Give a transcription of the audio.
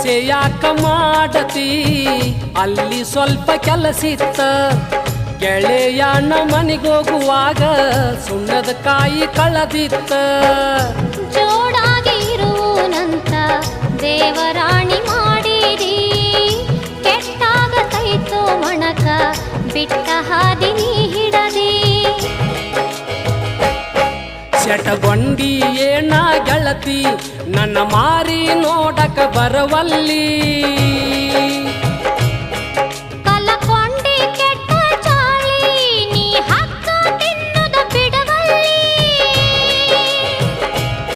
ಆಸೆ ಯಾಕ ಮಾಡತಿ ಅಲ್ಲಿ ಸ್ವಲ್ಪ ಕೆಲಸಿತ್ತ ಗೆಳೆಯನ ಮನೆಗೋಗುವಾಗ ಸುಣ್ಣದ ಕಾಯಿ ಕಳದಿತ್ತ ಜೋಡಾಗಿ ಇರುವನಂತ ದೇವರಾಣಿ ಮಾಡಿರಿ ಕೆಟ್ಟಾಗತೈತೋ ಮಣಕ ಬಿಟ್ಟ ಹಾದಿ ನೀ ಹಿಡದಿ ಸೆಟಗೊಂಡಿ ಏನ ಗೆಳತಿ ನನ್ನ ಮಾರಿ ನೋಡಕ ಬರವಲ್ಲಿ